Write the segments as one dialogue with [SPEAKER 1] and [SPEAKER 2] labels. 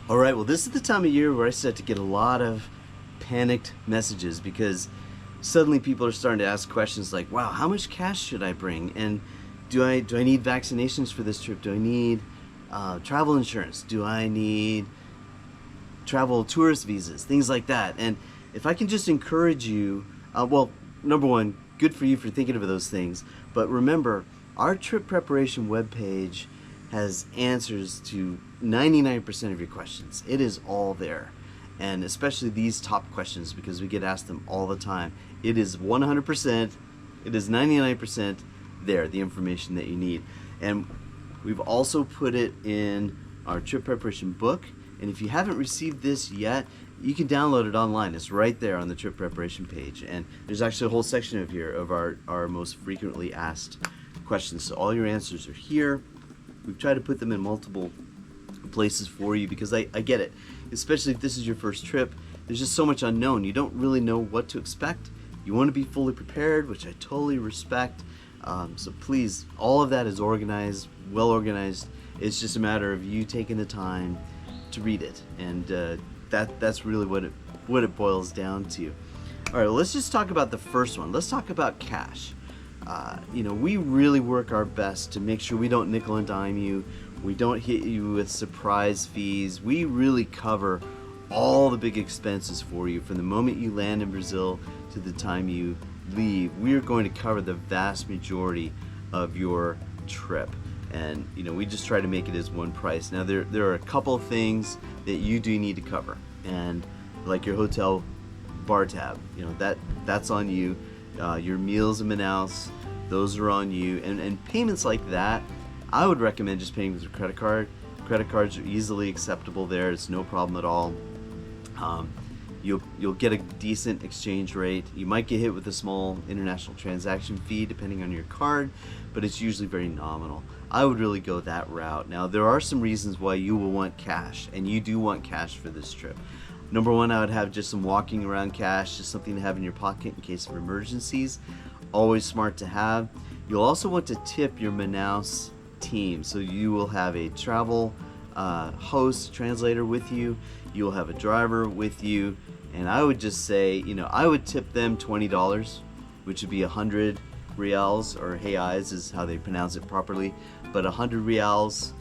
[SPEAKER 1] All right, well, this is the time of year where I start to get a lot of panicked messages because suddenly people are starting to ask questions like, wow, how much cash should I bring? And do I need vaccinations for this trip? Do I need travel insurance? Do I need travel tourist visas? Things like that. And if I can just encourage you, well, number one, good for you for thinking of those things. But remember, our trip preparation webpage has answers to 99% of your questions. It is all there. And especially these top questions because we get asked them all the time. It is 100%, it is 99% there, the information that you need. And we've also put it in our trip preparation book. And if you haven't received this yet, you can download it online. It's right there on the trip preparation page. And there's actually a whole section of here of our most frequently asked questions. So all your answers are here. We've tried to put them in multiple places for you because I get it. Especially if this is your first trip, there's just so much unknown. You don't really know what to expect. You want to be fully prepared, which I totally respect. So please, all of that is organized, well organized. It's just a matter of you taking the time to read it, and that's really what it boils down to. All right, let's just talk about the first one. Let's talk about cash. We really work our best to make sure we don't nickel and dime you. We don't hit you with surprise fees. We really cover all the big expenses for you from the moment you land in Brazil to the time you leave. We are going to cover the vast majority of your trip. And we just try to make it as one price. Now there are a couple of things that you do need to cover, and like your hotel bar tab, that's on you. Your meals in Manaus, those are on you, and payments like that, I would recommend just paying with your credit card. Credit cards are easily acceptable there. It's no problem at all. You'll get a decent exchange rate. You might get hit with a small international transaction fee depending on your card, but it's usually very nominal. I would really go that route. Now, there are some reasons why you will want cash, and you do want cash for this trip. Number one, I would have just some walking around cash, just something to have in your pocket in case of emergencies. Always smart to have. You'll also want to tip your Manaus team. So you will have a travel host, translator with you. You'll have a driver with you. And I would just say, I would tip them $20, which would be 100 reals, or reais is how they pronounce it properly. But 100 reals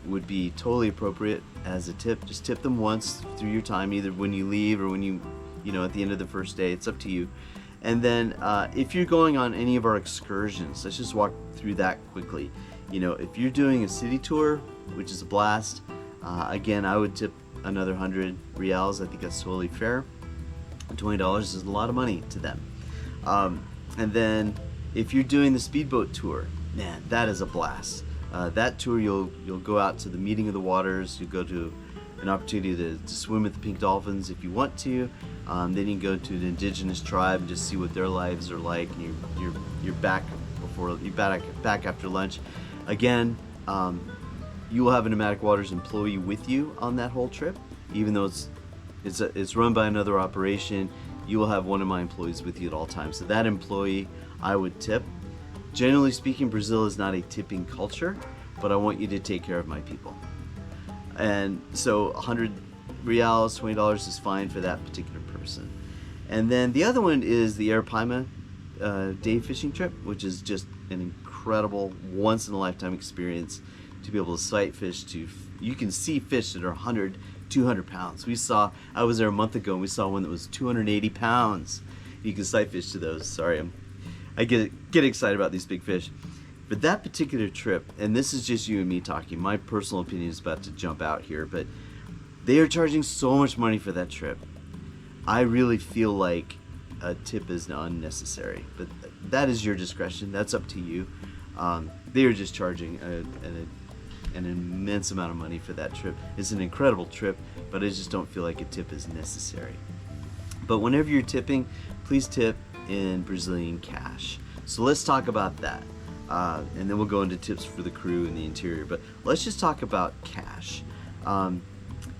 [SPEAKER 1] would be totally appropriate as a tip. Just tip them once through your time, either when you leave or when you at the end of the first day. It's up to you. And then if you're going on any of our excursions, let's just walk through that quickly. If you're doing a city tour, which is a blast, again, I would tip another 100 reals. I think that's totally fair. $20 is a lot of money to them. And then if you're doing the speedboat tour, man, that is a blast. That tour, you'll go out to the meeting of the waters. You go to an opportunity to swim with the pink dolphins if you want to. Then you can go to an indigenous tribe and just see what their lives are like. And you're back back after lunch. Again, you will have a Nomadic Waters employee with you on that whole trip, even though it's run by another operation. You will have one of my employees with you at all times. So that employee, I would tip. Generally speaking, Brazil is not a tipping culture, but I want you to take care of my people. And so 100 reals, $20 is fine for that particular person. And then the other one is the Arapaima day fishing trip, which is just an incredible once-in-a-lifetime experience to be able to sight fish. You can see fish that are 100, 200 pounds. I was there a month ago and we saw one that was 280 pounds. You can sight fish to those. Sorry, I get excited about these big fish. For that particular trip, and this is just you and me talking, my personal opinion is about to jump out here, but they are charging so much money for that trip. I really feel like a tip is unnecessary, but that is your discretion. That's up to you. They are just charging an immense amount of money for that trip. It's an incredible trip, but I just don't feel like a tip is necessary. But whenever you're tipping, please tip in Brazilian cash. So let's talk about that. And then we'll go into tips for the crew and the interior. But let's just talk about cash.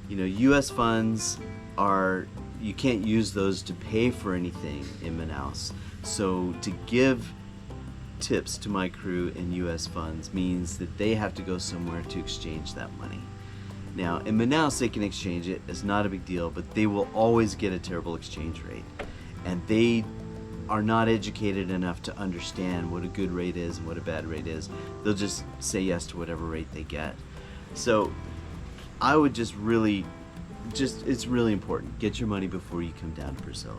[SPEAKER 1] U.S. funds you can't use those to pay for anything in Manaus. So to give tips to my crew in U.S. funds means that they have to go somewhere to exchange that money. Now, in Manaus, they can exchange it. It's not a big deal, but they will always get a terrible exchange rate. And they are not educated enough to understand what a good rate is and what a bad rate is. They'll just say yes to whatever rate they get. So I would it's really important. Get your money before you come down to Brazil.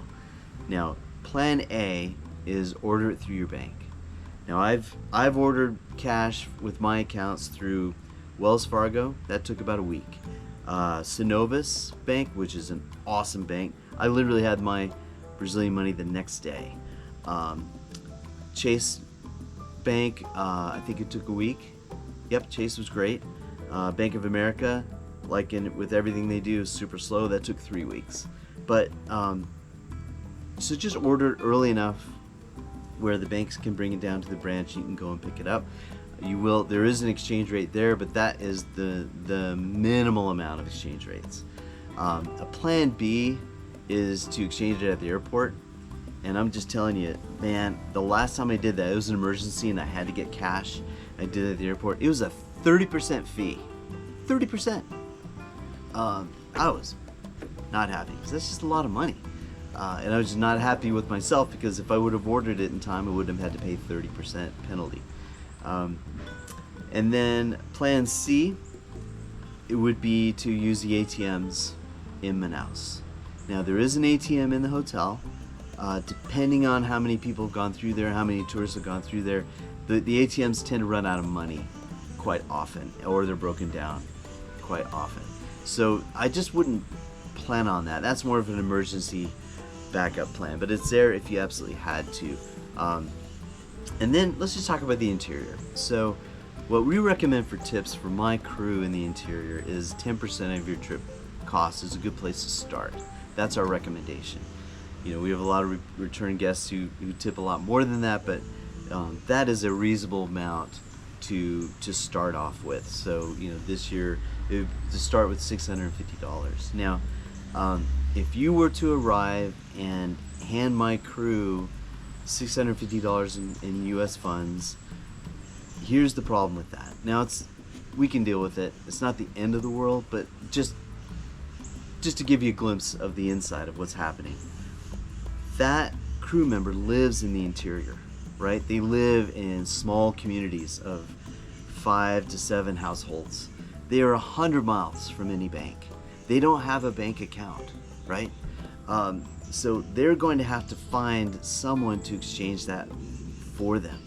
[SPEAKER 1] Now, plan A is order it through your bank. Now, I've ordered cash with my accounts through Wells Fargo. That took about a week. Synovus Bank, which is an awesome bank. I literally had my Brazilian money the next day. Chase Bank, I think it took a week. Yep, Chase was great. Bank of America, with everything they do, is super slow. That took 3 weeks. But so just order it early enough where the banks can bring it down to the branch. You can go and pick it up. There is an exchange rate there, but that is the minimal amount of exchange rates. A plan B is to exchange it at the airport. And I'm just telling you, man, the last time I did that, it was an emergency and I had to get cash. I did it at the airport. It was a 30% fee. 30%. I was not happy because that's just a lot of money. And I was just not happy with myself because if I would have ordered it in time, I wouldn't have had to pay 30% penalty. And then plan C, it would be to use the ATMs in Manaus. Now, there is an ATM in the hotel. Depending on how many people have gone through there, how many tourists have gone through there, the ATMs tend to run out of money quite often, or they're broken down quite often. So I just wouldn't plan on that. That's more of an emergency backup plan, but it's there if you absolutely had to. And then let's just talk about the interior. So what we recommend for tips for my crew in the interior is 10% of your trip cost is a good place to start. That's our recommendation. You know, we have a lot of return guests who tip a lot more than that, but that is a reasonable amount to start off with. So, you know, this year to start with $650. Now, if you were to arrive and hand my crew $650 in U.S. funds, here's the problem with that. Now, we can deal with it. It's not the end of the world, but just to give you a glimpse of the inside of what's happening. That crew member lives in the interior, right? They live in small communities of 5 to 7 households. They are 100 miles from any bank. They don't have a bank account, right? So they're going to have to find someone to exchange that for them.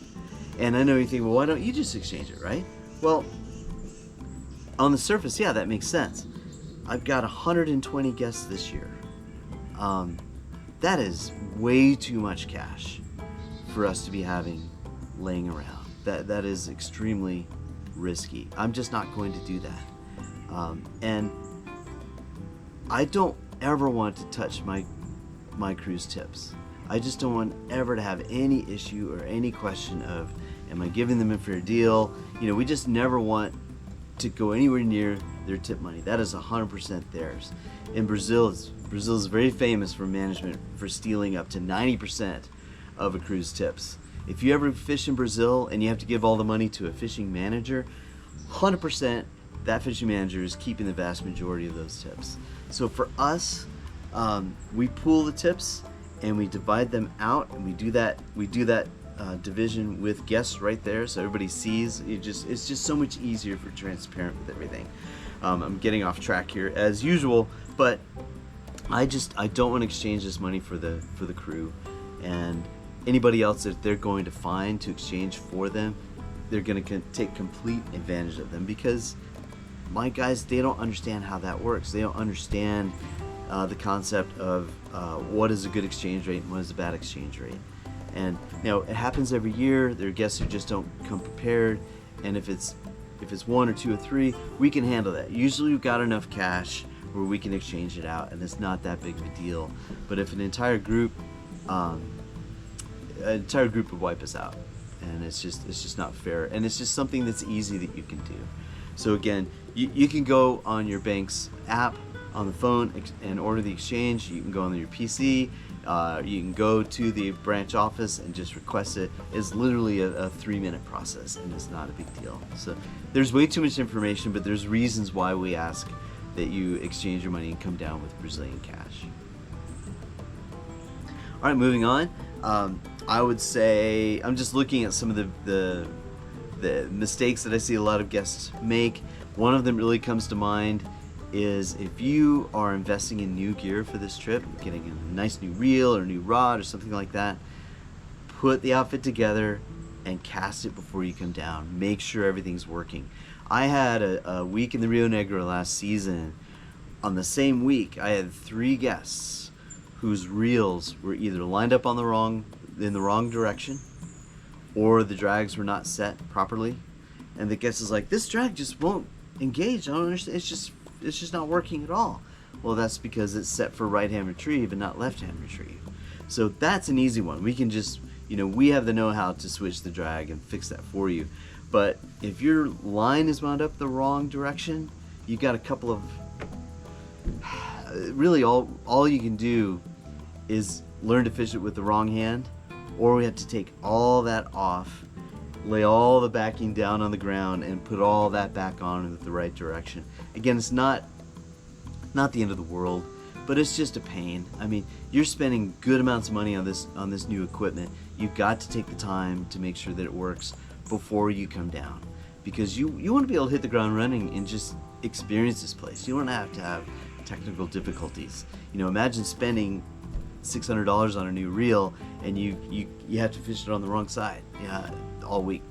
[SPEAKER 1] And I know you think, well, why don't you just exchange it, right? Well, on the surface, yeah, that makes sense. I've got 120 guests this year. That is way too much cash for us to be having laying around. That is extremely risky. I'm just not going to do that. And I don't ever want to touch my crew's tips. I just don't want ever to have any issue or any question of, am I giving them a fair deal? You know, we just never want to go anywhere near their tip money. That is 100% theirs. In Brazil is very famous for management for stealing up to 90% of a crew's tips. If you ever fish in Brazil and you have to give all the money to a fishing manager, 100% that fishing manager is keeping the vast majority of those tips. So for us, we pool the tips and we divide them out, and we do that division with guests right there, so everybody sees. It's just so much easier for transparent with everything. I'm getting off track here as usual, but I don't want to exchange this money for the crew, and anybody else that they're going to find to exchange for them, they're going to take complete advantage of them, because my guys, they don't understand how that works. They don't understand the concept of what is a good exchange rate and what is a bad exchange rate. And now it happens every year. There are guests who just don't come prepared, and if it's 1 or 2 or 3, we can handle that. Usually we've got enough cash where we can exchange it out, and it's not that big of a deal. But if an entire group would wipe us out, and it's just not fair, and it's just something that's easy that you can do. So again, you can go on your bank's app on the phone and order the exchange. You can go on your PC, You can go to the branch office and just request it. It's literally a 3-minute process, and it's not a big deal. So there's way too much information, but there's reasons why we ask that you exchange your money and come down with Brazilian cash. All right, moving on. I would say I'm just looking at some of the mistakes that I see a lot of guests make. One of them really comes to mind is if you are investing in new gear for this trip, getting a nice new reel or new rod or something like that, put the outfit together and cast it before you come down. Make sure everything's working. I had a week in the Rio Negro last season. On the same week, I had 3 guests whose reels were either lined up in the wrong direction, or the drags were not set properly. And the guest is like, this drag just won't engage. I don't understand. It's just not working at all. Well, that's because it's set for right hand retrieve and not left hand retrieve. So that's an easy one. We can just, we have the know-how to switch the drag and fix that for you. But if your line is wound up the wrong direction, you've got a couple of, really all you can do is learn to fish it with the wrong hand, or we have to take all that off, lay all the backing down on the ground, and put all that back on in the right direction. Again, it's not the end of the world, but it's just a pain. I mean, you're spending good amounts of money on this new equipment. You've got to take the time to make sure that it works before you come down, because you want to be able to hit the ground running and just experience this place. You don't have to have technical difficulties. Imagine spending $600 on a new reel and you have to fish it on the wrong side all week.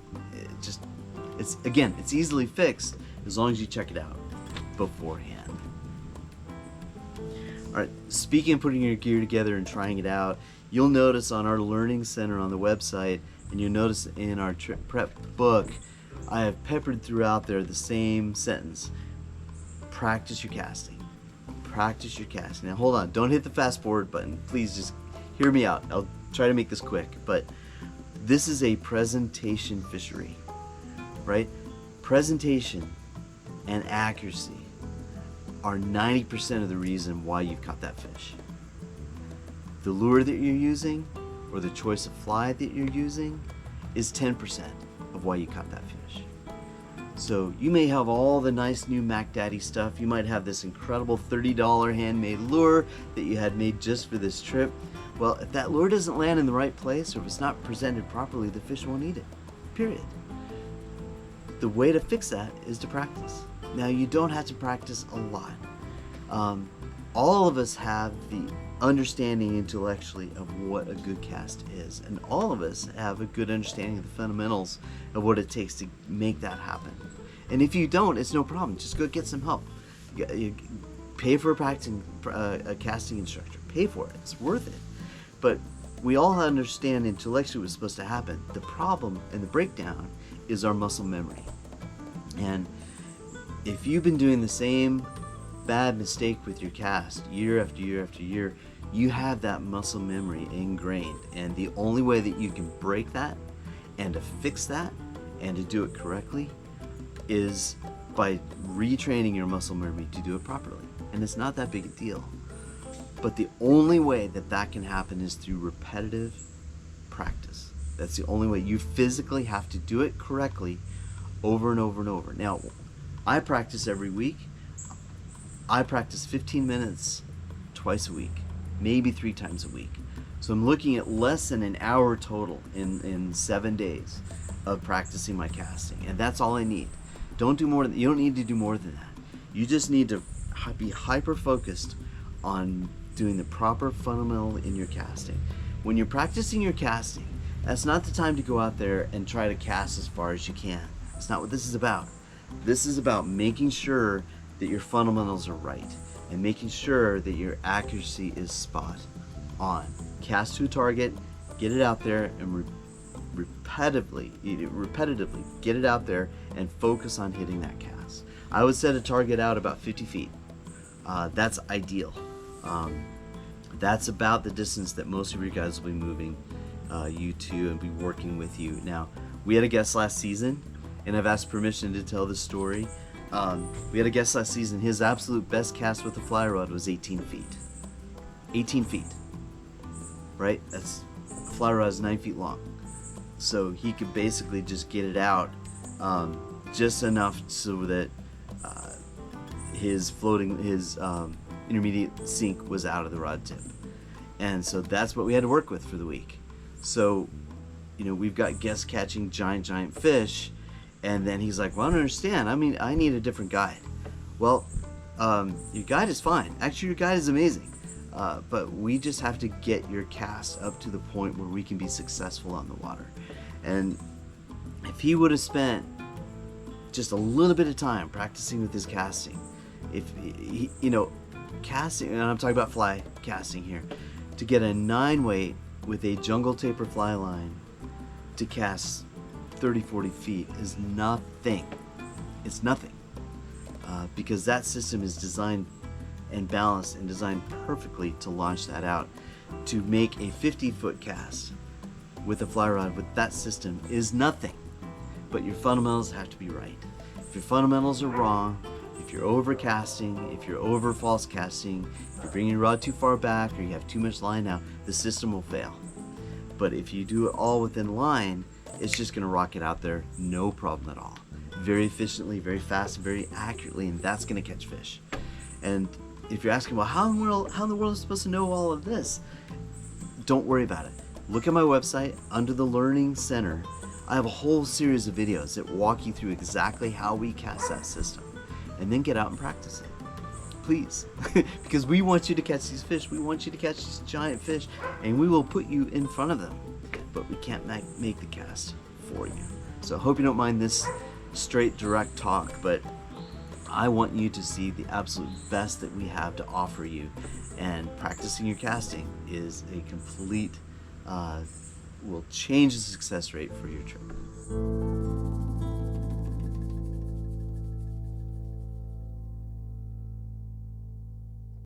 [SPEAKER 1] It's easily fixed as long as you check it out beforehand. All right, speaking of putting your gear together and trying it out, you'll notice on our learning center on the website, and you'll notice in our trip prep book, I have peppered throughout there the same sentence: practice your casting. Practice your casting. Now hold on, don't hit the fast forward button. Please just hear me out. I'll try to make this quick, but this is a presentation fishery, right? Presentation and accuracy are 90% of the reason why you've caught that fish. The lure that you're using or the choice of fly that you're using is 10% of why you caught that fish. So you may have all the nice new Mac Daddy stuff. You might have this incredible $30 handmade lure that you had made just for this trip. Well, if that lure doesn't land in the right place, or if it's not presented properly, the fish won't eat it, period. The way to fix that is to practice. Now, you don't have to practice a lot. All of us have the understanding intellectually of what a good cast is, and all of us have a good understanding of the fundamentals of what it takes to make that happen. And if you don't, it's no problem. Just go get some help. You pay for a casting instructor. Pay for it. It's worth it. But we all understand intellectually what's supposed to happen. The problem and the breakdown is our muscle memory. And if you've been doing the same bad mistake with your cast year after year after year, you have that muscle memory ingrained. And the only way that you can break that and to fix that and to do it correctly is by retraining your muscle memory to do it properly. And it's not that big a deal. But the only way that that can happen is through repetitive practice. That's the only way. You physically have to do it correctly over and over and over. Now, I practice every week. I practice 15 minutes twice a week, maybe 3 times a week. So I'm looking at less than an hour total in 7 days of practicing my casting. And that's all I need. Don't do more. You don't need to do more than that. You just need to be hyper focused on doing the proper fundamental in your casting. When you're practicing your casting, that's not the time to go out there and try to cast as far as you can. It's not what this is about. This is about making sure that your fundamentals are right and making sure that your accuracy is spot on. Cast to a target, get it out there, and repetitively get it out there and focus on hitting that cast. I would set a target out about 50 feet. That's ideal. That's about the distance that most of your guys will be moving you to and be working with you. Now, we had a guest last season, and I've asked permission to tell this story. We had a guest last season. His absolute best cast with the fly rod was 18 feet. 18 feet. right? Fly rod is 9 feet long. So he could basically just get it out just enough so that his intermediate sink was out of the rod tip. And so that's what we had to work with for the week. So, we've got guests catching giant fish, and then he's like, well, I don't understand. I need a different guide. Well, your guide is fine. Actually, your guide is amazing. But we just have to get your cast up to the point where we can be successful on the water. And if he would have spent just a little bit of time practicing with his casting, if he, casting, and I'm talking about fly casting here, to get a 9 weight with a jungle taper fly line to cast 30-40 feet is nothing. It's nothing. Because that system is designed and balanced and designed perfectly to launch that out. To make a 50-foot cast with a fly rod with that system is nothing. But your fundamentals have to be right. If your fundamentals are wrong, if you're over casting, if you're over false casting, if you're bringing your rod too far back, or you have too much line out, the system will fail. But if you do it all within line, it's just going to rock it out there, no problem at all. Very efficiently, very fast, very accurately, and that's going to catch fish. And if you're asking, well, how in the world am I supposed to know all of this? Don't worry about it. Look at my website under the Learning Center. I have a whole series of videos that walk you through exactly how we cast that system, and then get out and practice it. Please, because we want you to catch these fish. We want you to catch these giant fish, and we will put you in front of them, but we can't make the cast for you. So I hope you don't mind this straight, direct talk, but I want you to see the absolute best that we have to offer you, and practicing your casting is a complete will change the success rate for your trip.